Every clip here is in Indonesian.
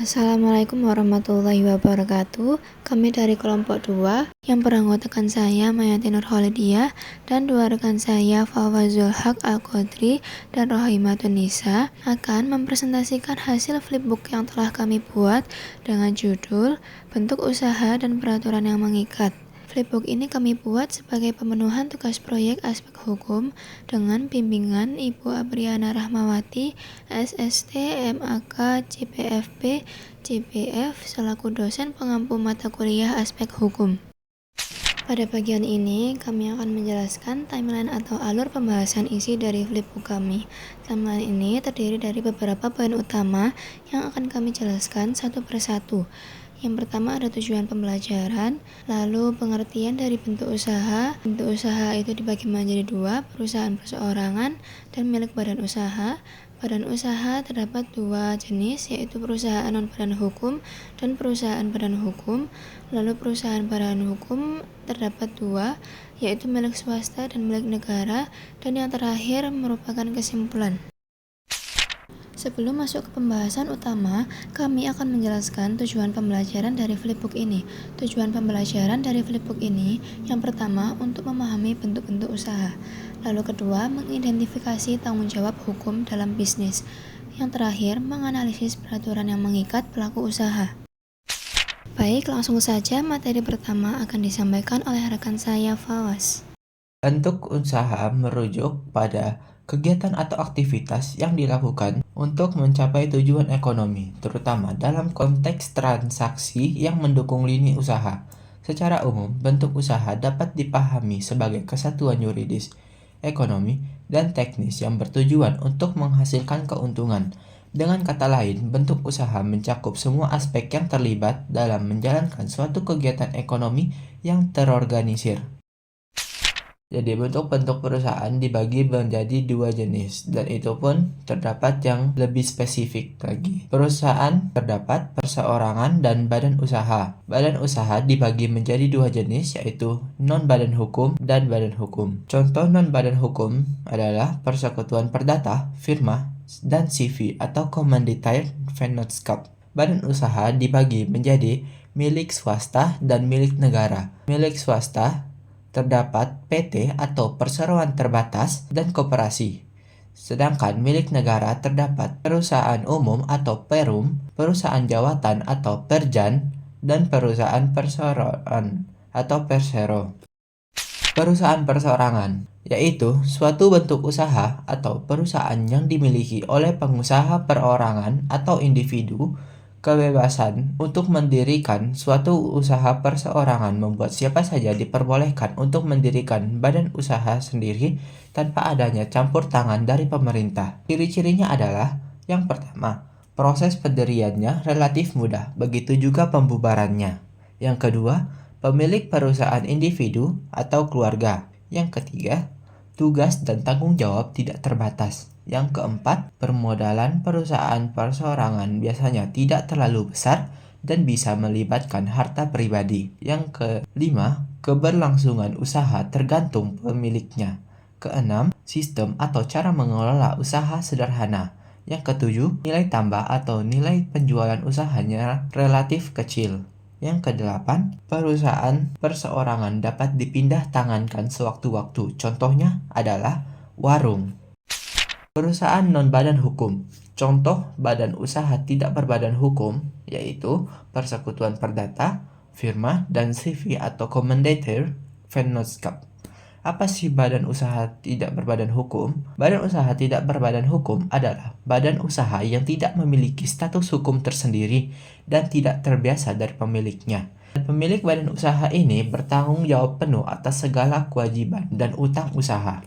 Assalamualaikum warahmatullahi wabarakatuh. Kami dari kelompok 2 yang beranggotakan saya Mayati Nurholidiah dan dua rekan saya Fawazul Haq Al-Qadri dan Rohimatun Nisa akan mempresentasikan hasil flipbook yang telah kami buat dengan judul Bentuk Usaha dan Peraturan yang Mengikat. Flipbook ini kami buat sebagai pemenuhan tugas proyek aspek hukum dengan bimbingan Ibu Abriana Rahmawati, SST, MAK, CPFP, CPF, selaku dosen pengampu mata kuliah aspek hukum. Pada bagian ini, kami akan menjelaskan timeline atau alur pembahasan isi dari flipbook kami. Timeline ini terdiri dari beberapa poin utama yang akan kami jelaskan satu persatu. Yang pertama ada tujuan pembelajaran, lalu pengertian dari bentuk usaha. Bentuk usaha itu dibagi menjadi dua, perusahaan perseorangan dan milik badan usaha. Badan usaha terdapat dua jenis, yaitu perusahaan non-badan hukum dan perusahaan badan hukum. Lalu perusahaan badan hukum terdapat dua, yaitu milik swasta dan milik negara. Dan yang terakhir merupakan kesimpulan. Sebelum masuk ke pembahasan utama, kami akan menjelaskan tujuan pembelajaran dari flipbook ini. Tujuan pembelajaran dari flipbook ini, yang pertama, untuk memahami bentuk-bentuk usaha. Lalu kedua, mengidentifikasi tanggung jawab hukum dalam bisnis. Yang terakhir, menganalisis peraturan yang mengikat pelaku usaha. Baik, langsung saja materi pertama akan disampaikan oleh rekan saya, Fawaz. Bentuk usaha merujuk pada kegiatan atau aktivitas yang dilakukan untuk mencapai tujuan ekonomi, terutama dalam konteks transaksi yang mendukung lini usaha. Secara umum, bentuk usaha dapat dipahami sebagai kesatuan yuridis, ekonomi, dan teknis yang bertujuan untuk menghasilkan keuntungan. Dengan kata lain, bentuk usaha mencakup semua aspek yang terlibat dalam menjalankan suatu kegiatan ekonomi yang terorganisir. Jadi bentuk-bentuk perusahaan dibagi menjadi dua jenis, dan itu pun terdapat yang lebih spesifik lagi. Perusahaan terdapat perseorangan dan badan usaha. Badan usaha dibagi menjadi dua jenis, yaitu non-badan hukum dan badan hukum. Contoh non-badan hukum adalah persekutuan perdata, firma, dan CV atau Commanditaire Vennootschap. Badan usaha dibagi menjadi milik swasta dan milik negara. Milik swasta terdapat PT atau perseroan terbatas dan koperasi. Sedangkan milik negara terdapat perusahaan umum atau perum, perusahaan jawatan atau perjan, dan perusahaan perseroan atau persero. Perusahaan perseorangan yaitu suatu bentuk usaha atau perusahaan yang dimiliki oleh pengusaha perorangan atau individu. Kebebasan untuk mendirikan suatu usaha perseorangan membuat siapa saja diperbolehkan untuk mendirikan badan usaha sendiri tanpa adanya campur tangan dari pemerintah. Ciri-cirinya adalah, yang pertama, proses pendiriannya relatif mudah, begitu juga pembubarannya. Yang kedua, pemilik perusahaan individu atau keluarga. Yang ketiga, tugas dan tanggung jawab tidak terbatas. Yang keempat, permodalan perusahaan perseorangan biasanya tidak terlalu besar dan bisa melibatkan harta pribadi. Yang kelima, keberlangsungan usaha tergantung pemiliknya. Keenam, sistem atau cara mengelola usaha sederhana. Yang ketujuh, nilai tambah atau nilai penjualan usahanya relatif kecil. Yang kedelapan, perusahaan perseorangan dapat dipindah tangankan sewaktu-waktu. Contohnya adalah warung. Perusahaan non-badan hukum. Contoh badan usaha tidak berbadan hukum yaitu persekutuan perdata, firma, dan CV atau Commanditaire Vennootschap. Apa sih badan usaha tidak berbadan hukum? Badan usaha tidak berbadan hukum adalah badan usaha yang tidak memiliki status hukum tersendiri dan tidak terbiasa dari pemiliknya. Dan pemilik badan usaha ini bertanggung jawab penuh atas segala kewajiban dan utang usaha.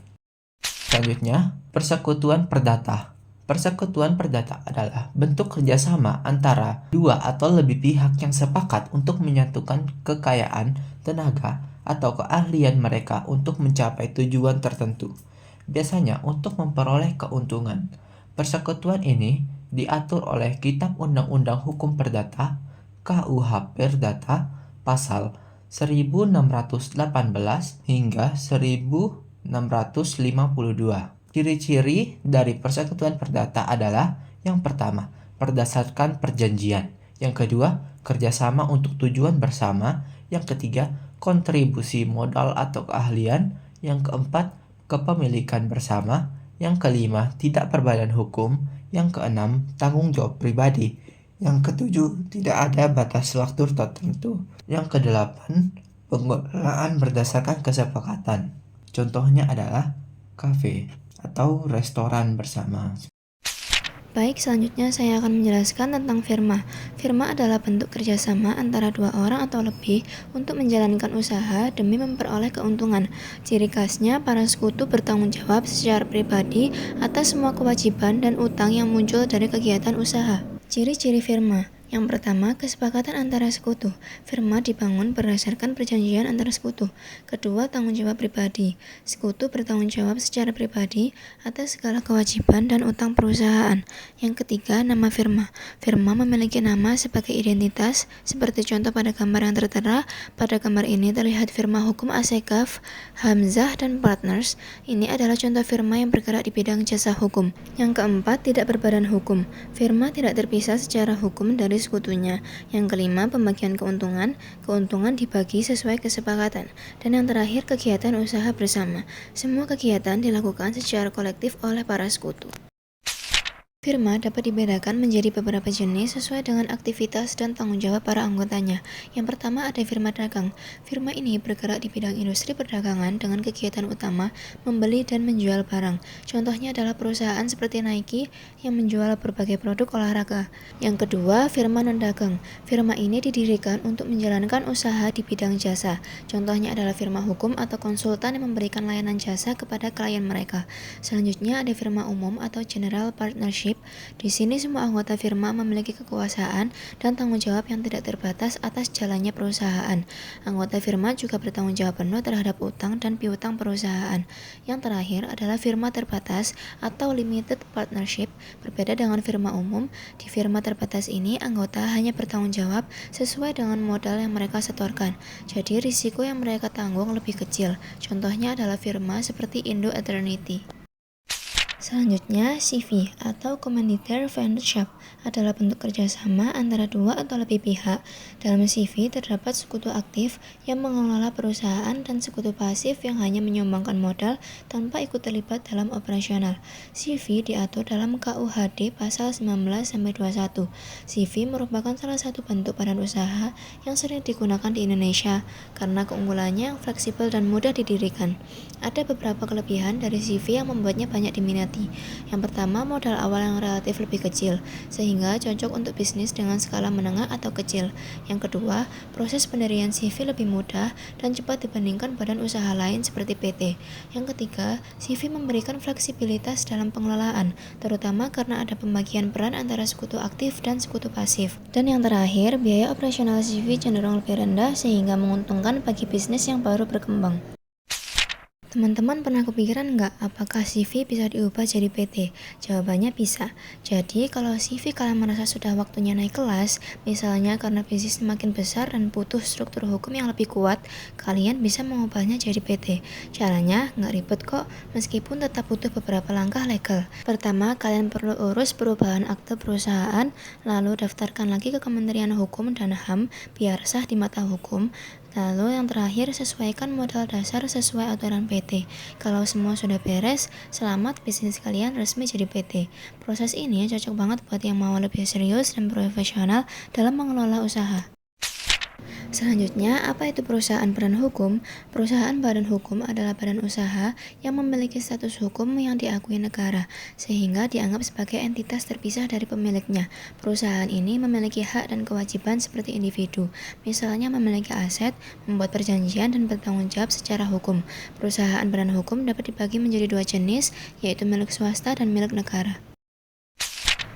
Selanjutnya, persekutuan perdata. Persekutuan perdata adalah bentuk kerjasama antara dua atau lebih pihak yang sepakat untuk menyatukan kekayaan, tenaga, atau keahlian mereka untuk mencapai tujuan tertentu, biasanya untuk memperoleh keuntungan. Persekutuan ini diatur oleh Kitab Undang-Undang Hukum Perdata (KUH Perdata) pasal 1618 hingga 1652. Ciri-ciri dari persekutuan perdata adalah, yang pertama, berdasarkan perjanjian. Yang kedua, kerjasama untuk tujuan bersama. Yang ketiga, kontribusi modal atau keahlian. Yang keempat, kepemilikan bersama. Yang kelima, tidak berbadan hukum. Yang keenam, tanggung jawab pribadi. Yang ketujuh, tidak ada batas waktu tertentu. Yang kedelapan, pengelolaan berdasarkan kesepakatan. Contohnya adalah kafe atau restoran bersama. Baik, selanjutnya saya akan menjelaskan tentang firma. Firma adalah bentuk kerjasama antara dua orang atau lebih untuk menjalankan usaha demi memperoleh keuntungan. Ciri khasnya, para sekutu bertanggung jawab secara pribadi atas semua kewajiban dan utang yang muncul dari kegiatan usaha. Ciri-ciri firma. Yang pertama, kesepakatan antara sekutu. Firma dibangun berdasarkan perjanjian antara sekutu. Kedua, tanggung jawab pribadi. Sekutu bertanggung jawab secara pribadi atas segala kewajiban dan utang perusahaan. Yang ketiga, nama firma. Firma memiliki nama sebagai identitas, seperti contoh pada gambar yang tertera. Pada gambar ini terlihat firma hukum Asekaf, Hamzah, dan Partners. Ini adalah contoh firma yang bergerak di bidang jasa hukum. Yang keempat, tidak berbadan hukum. Firma tidak terpisah secara hukum dari sekutunya. Yang kelima, pembagian keuntungan. Keuntungan dibagi sesuai kesepakatan. Dan yang terakhir, kegiatan usaha bersama. Semua kegiatan dilakukan secara kolektif oleh para sekutu. Firma dapat dibedakan menjadi beberapa jenis sesuai dengan aktivitas dan tanggung jawab para anggotanya. Yang pertama ada firma dagang. Firma ini bergerak di bidang industri perdagangan dengan kegiatan utama membeli dan menjual barang. Contohnya adalah perusahaan seperti Nike yang menjual berbagai produk olahraga. Yang kedua, firma non-dagang. Firma ini didirikan untuk menjalankan usaha di bidang jasa. Contohnya adalah firma hukum atau konsultan yang memberikan layanan jasa kepada klien mereka. Selanjutnya ada firma umum atau general partnership. Di sini semua anggota firma memiliki kekuasaan dan tanggung jawab yang tidak terbatas atas jalannya perusahaan. Anggota firma juga bertanggung jawab penuh terhadap utang dan piutang perusahaan. Yang terakhir adalah firma terbatas atau limited partnership. Berbeda dengan firma umum, di firma terbatas ini anggota hanya bertanggung jawab sesuai dengan modal yang mereka setorkan. Jadi risiko yang mereka tanggung lebih kecil. Contohnya adalah firma seperti Indo Eternity. Selanjutnya, CV atau Communitaire Friendship adalah bentuk kerjasama antara dua atau lebih pihak. Dalam CV terdapat sekutu aktif yang mengelola perusahaan dan sekutu pasif yang hanya menyumbangkan modal tanpa ikut terlibat dalam operasional. CV diatur dalam KUHD pasal 19-21. CV merupakan salah satu bentuk badan usaha yang sering digunakan di Indonesia karena keunggulannya yang fleksibel dan mudah didirikan. Ada beberapa kelebihan dari CV yang membuatnya banyak diminati. Yang pertama, modal awal yang relatif lebih kecil, sehingga cocok untuk bisnis dengan skala menengah atau kecil. Yang kedua, proses pendirian CV lebih mudah dan cepat dibandingkan badan usaha lain seperti PT. Yang ketiga, CV memberikan fleksibilitas dalam pengelolaan, terutama karena ada pembagian peran antara sekutu aktif dan sekutu pasif. Dan yang terakhir, biaya operasional CV cenderung lebih rendah sehingga menguntungkan bagi bisnis yang baru berkembang. Teman-teman pernah kepikiran nggak apakah CV bisa diubah jadi PT? Jawabannya bisa. Jadi kalau CV kalian merasa sudah waktunya naik kelas, misalnya karena bisnis semakin besar dan butuh struktur hukum yang lebih kuat, kalian bisa mengubahnya jadi PT. Caranya nggak ribet kok, meskipun tetap butuh beberapa langkah legal. Pertama, kalian perlu urus perubahan akte perusahaan, lalu daftarkan lagi ke Kementerian Hukum dan HAM biar sah di mata hukum. Lalu yang terakhir, sesuaikan modal dasar sesuai aturan PT. Kalau semua sudah beres, selamat, bisnis kalian resmi jadi PT. Proses ini cocok banget buat yang mau lebih serius dan profesional dalam mengelola usaha. Selanjutnya, apa itu perusahaan badan hukum? Perusahaan badan hukum adalah badan usaha yang memiliki status hukum yang diakui negara, sehingga dianggap sebagai entitas terpisah dari pemiliknya. Perusahaan ini memiliki hak dan kewajiban seperti individu, misalnya memiliki aset, membuat perjanjian, dan bertanggung jawab secara hukum. Perusahaan badan hukum dapat dibagi menjadi dua jenis, yaitu milik swasta dan milik negara.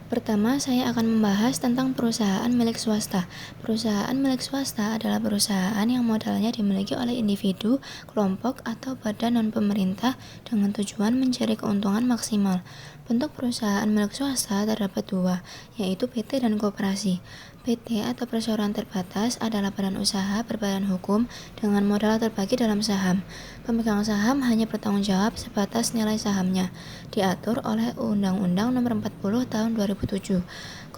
Pertama, saya akan membahas tentang perusahaan milik swasta. Perusahaan milik swasta adalah perusahaan yang modalnya dimiliki oleh individu, kelompok, atau badan non-pemerintah dengan tujuan mencari keuntungan maksimal. Bentuk perusahaan milik swasta terdapat dua, yaitu PT dan koperasi. PT atau perseroan terbatas adalah badan usaha berbadan hukum dengan modal terbagi dalam saham. Pemegang saham hanya bertanggung jawab sebatas nilai sahamnya, diatur oleh Undang-Undang Nomor 40 Tahun 2007.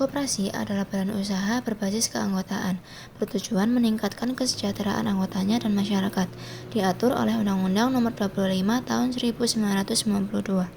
Koperasi adalah badan usaha berbasis keanggotaan, bertujuan meningkatkan kesejahteraan anggotanya dan masyarakat, diatur oleh Undang-Undang Nomor 25 Tahun 1992.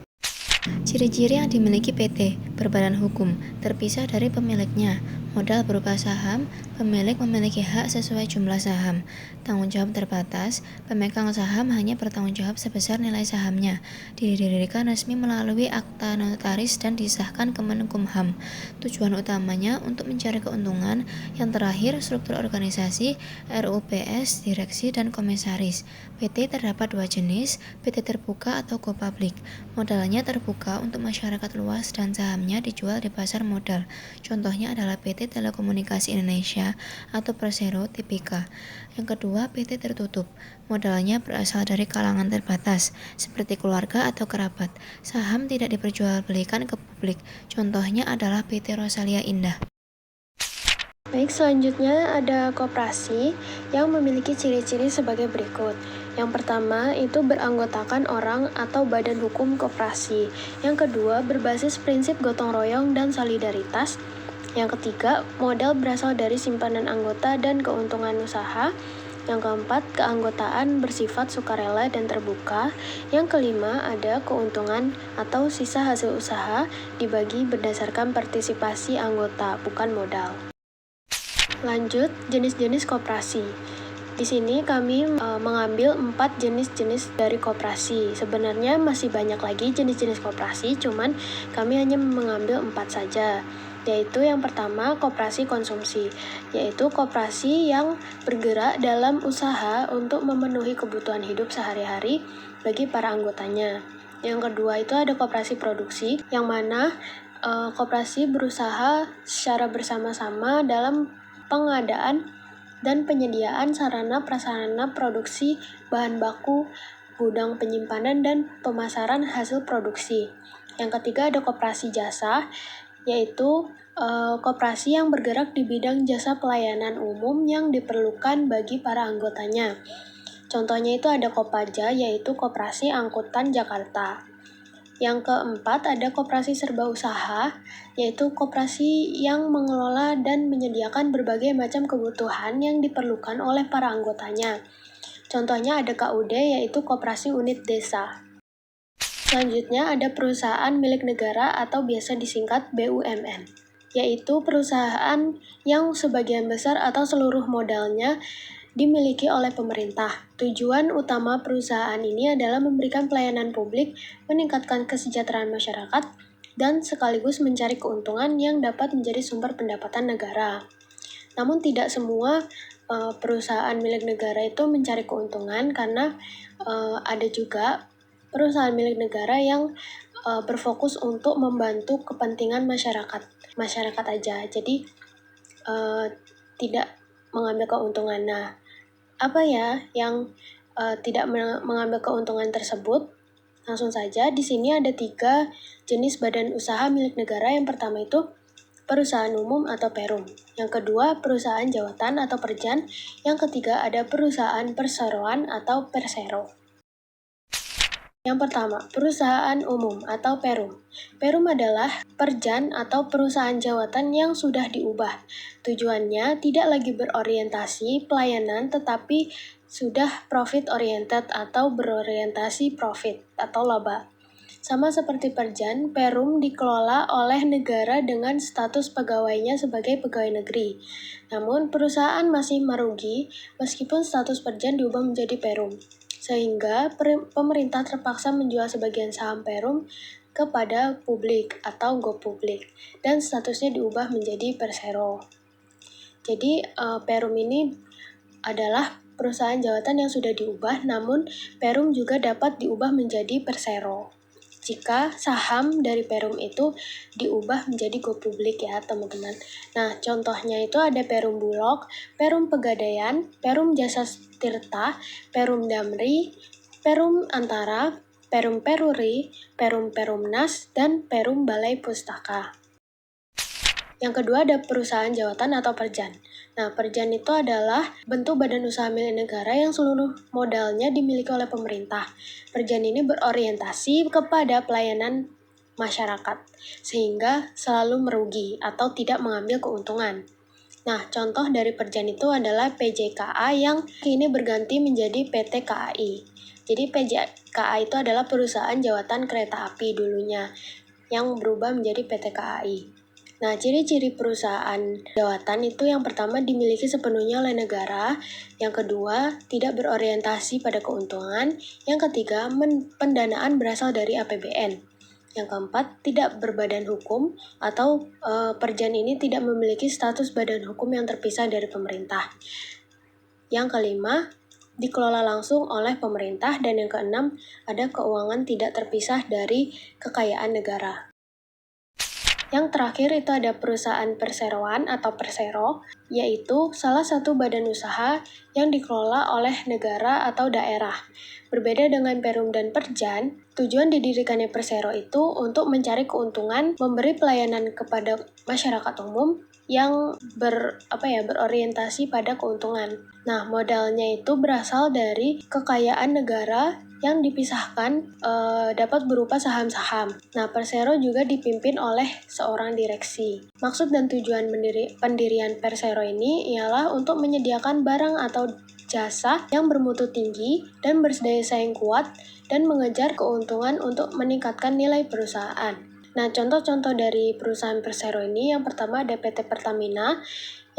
Ciri-ciri yang dimiliki PT, berbadan hukum, terpisah dari pemiliknya, modal berupa saham, pemilik memiliki hak sesuai jumlah saham, tanggung jawab terbatas, pemegang saham hanya bertanggung jawab sebesar nilai sahamnya, didirikan resmi melalui akta notaris dan disahkan Kemenkumham. Tujuan utamanya untuk mencari keuntungan, yang terakhir struktur organisasi, RUPS, direksi, dan komisaris. PT terdapat dua jenis, PT terbuka atau go public. Modalnya terbuka untuk masyarakat luas dan sahamnya dijual di pasar modal. Contohnya adalah PT Telekomunikasi Indonesia atau Persero Tbk. Yang kedua, PT tertutup. Modalnya berasal dari kalangan terbatas, seperti keluarga atau kerabat. Saham tidak diperjualbelikan ke publik. Contohnya adalah PT Rosalia Indah. Baik, selanjutnya ada koperasi yang memiliki ciri-ciri sebagai berikut. Yang pertama itu beranggotakan orang atau badan hukum koperasi. Yang kedua berbasis prinsip gotong royong dan solidaritas. Yang ketiga, modal berasal dari simpanan anggota dan keuntungan usaha. Yang keempat, keanggotaan bersifat sukarela dan terbuka. Yang kelima, ada keuntungan atau sisa hasil usaha dibagi berdasarkan partisipasi anggota, bukan modal. Lanjut, jenis-jenis koperasi. Di sini kami mengambil 4 jenis-jenis dari koperasi. Sebenarnya masih banyak lagi jenis-jenis koperasi, cuman kami hanya mengambil 4 saja. Yaitu yang pertama, koperasi konsumsi, yaitu koperasi yang bergerak dalam usaha untuk memenuhi kebutuhan hidup sehari-hari bagi para anggotanya. Yang kedua itu ada koperasi produksi, yang mana koperasi berusaha secara bersama-sama dalam pengadaan dan penyediaan sarana prasarana produksi bahan baku, gudang penyimpanan, dan pemasaran hasil produksi. Yang ketiga ada koperasi jasa, yaitu koperasi yang bergerak di bidang jasa pelayanan umum yang diperlukan bagi para anggotanya. Contohnya itu ada Kopaja, yaitu Koperasi Angkutan Jakarta. Yang keempat ada koperasi serba usaha, yaitu koperasi yang mengelola dan menyediakan berbagai macam kebutuhan yang diperlukan oleh para anggotanya. Contohnya ada KUD, yaitu Koperasi Unit Desa. Selanjutnya ada perusahaan milik negara atau biasa disingkat BUMN, yaitu perusahaan yang sebagian besar atau seluruh modalnya dimiliki oleh pemerintah. Tujuan utama perusahaan ini adalah memberikan pelayanan publik, meningkatkan kesejahteraan masyarakat, dan sekaligus mencari keuntungan yang dapat menjadi sumber pendapatan negara. Namun tidak semua perusahaan milik negara itu mencari keuntungan, karena ada juga perusahaan milik negara yang berfokus untuk membantu kepentingan masyarakat aja. Jadi tidak mengambil keuntungan. Nah, apa ya yang tidak mengambil keuntungan tersebut? Langsung saja, di sini ada 3 jenis badan usaha milik negara. Yang pertama itu perusahaan umum atau perum. Yang kedua, perusahaan jawatan atau perjan. Yang ketiga, ada perusahaan perseroan atau persero. Yang pertama, perusahaan umum atau perum. Perum adalah perjan atau perusahaan jawatan yang sudah diubah. Tujuannya tidak lagi berorientasi pelayanan, tetapi sudah profit oriented atau berorientasi profit atau laba. Sama seperti perjan, perum dikelola oleh negara dengan status pegawainya sebagai pegawai negeri. Namun, perusahaan masih merugi meskipun status perjan diubah menjadi perum, sehingga pemerintah terpaksa menjual sebagian saham perum kepada publik atau go publik, dan statusnya diubah menjadi persero. Jadi, perum ini adalah perusahaan jawatan yang sudah diubah, namun perum juga dapat diubah menjadi persero jika saham dari perum itu diubah menjadi go publik ya teman-teman. Nah, contohnya itu ada Perum Bulog, Perum Pegadaian, Perum Jasa Tirta, Perum Damri, Perum Antara, Perum Peruri, Perum Perumnas, dan Perum Balai Pustaka. Yang kedua ada perusahaan jawatan atau perjan. Nah, perjan itu adalah bentuk badan usaha milik negara yang seluruh modalnya dimiliki oleh pemerintah. Perjan ini berorientasi kepada pelayanan masyarakat, sehingga selalu merugi atau tidak mengambil keuntungan. Nah, contoh dari perjan itu adalah PJKA yang kini berganti menjadi PT KAI. Jadi PJKA itu adalah perusahaan jawatan kereta api dulunya, yang berubah menjadi PT KAI. Nah, ciri-ciri perusahaan jawatan itu yang pertama dimiliki sepenuhnya oleh negara, yang kedua tidak berorientasi pada keuntungan, yang ketiga pendanaan berasal dari APBN, yang keempat tidak berbadan hukum atau perjan ini tidak memiliki status badan hukum yang terpisah dari pemerintah. Yang kelima, dikelola langsung oleh pemerintah, dan yang keenam, ada keuangan tidak terpisah dari kekayaan negara. Yang terakhir itu ada perusahaan perseroan atau persero, yaitu salah satu badan usaha yang dikelola oleh negara atau daerah. Berbeda dengan perum dan perjan, tujuan didirikannya persero itu untuk mencari keuntungan, memberi pelayanan kepada masyarakat umum yang berorientasi pada keuntungan. Nah, modalnya itu berasal dari kekayaan negara yang dipisahkan dapat berupa saham-saham. Nah, Persero juga dipimpin oleh seorang direksi. Maksud dan tujuan pendirian Persero ini ialah untuk menyediakan barang atau jasa yang bermutu tinggi dan berdaya saing kuat dan mengejar keuntungan untuk meningkatkan nilai perusahaan. Nah, contoh-contoh dari perusahaan Persero ini, yang pertama ada PT Pertamina,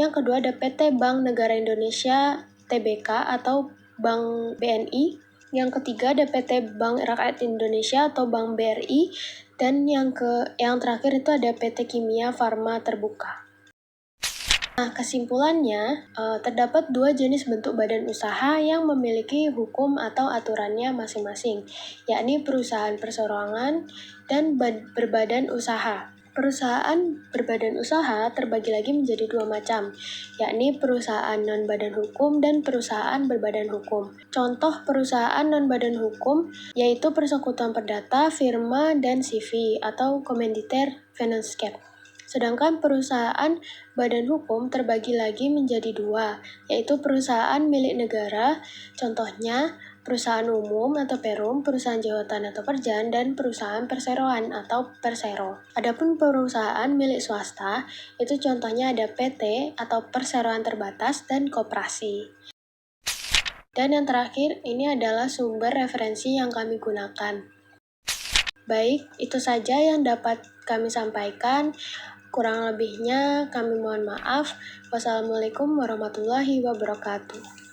yang kedua ada PT Bank Negara Indonesia TBK atau Bank BNI, yang ketiga ada PT Bank Rakyat Indonesia atau Bank BRI, dan yang terakhir itu ada PT Kimia Farma Terbuka. Nah, kesimpulannya, terdapat dua jenis bentuk badan usaha yang memiliki hukum atau aturannya masing-masing, yakni perusahaan perseroan dan berbadan usaha. Perusahaan berbadan usaha terbagi lagi menjadi dua macam, yakni perusahaan non-badan hukum dan perusahaan berbadan hukum. Contoh perusahaan non-badan hukum yaitu Persekutuan Perdata, Firma, dan CV atau Komanditer Finanscap. Sedangkan perusahaan badan hukum terbagi lagi menjadi dua, yaitu perusahaan milik negara, contohnya perusahaan umum atau perum, perusahaan jawatan atau perjan, dan perusahaan perseroan atau persero. Adapun perusahaan milik swasta, itu contohnya ada PT atau perseroan terbatas dan koperasi. Dan yang terakhir, ini adalah sumber referensi yang kami gunakan. Baik, itu saja yang dapat kami sampaikan. Kurang lebihnya kami mohon maaf. Wassalamualaikum warahmatullahi wabarakatuh.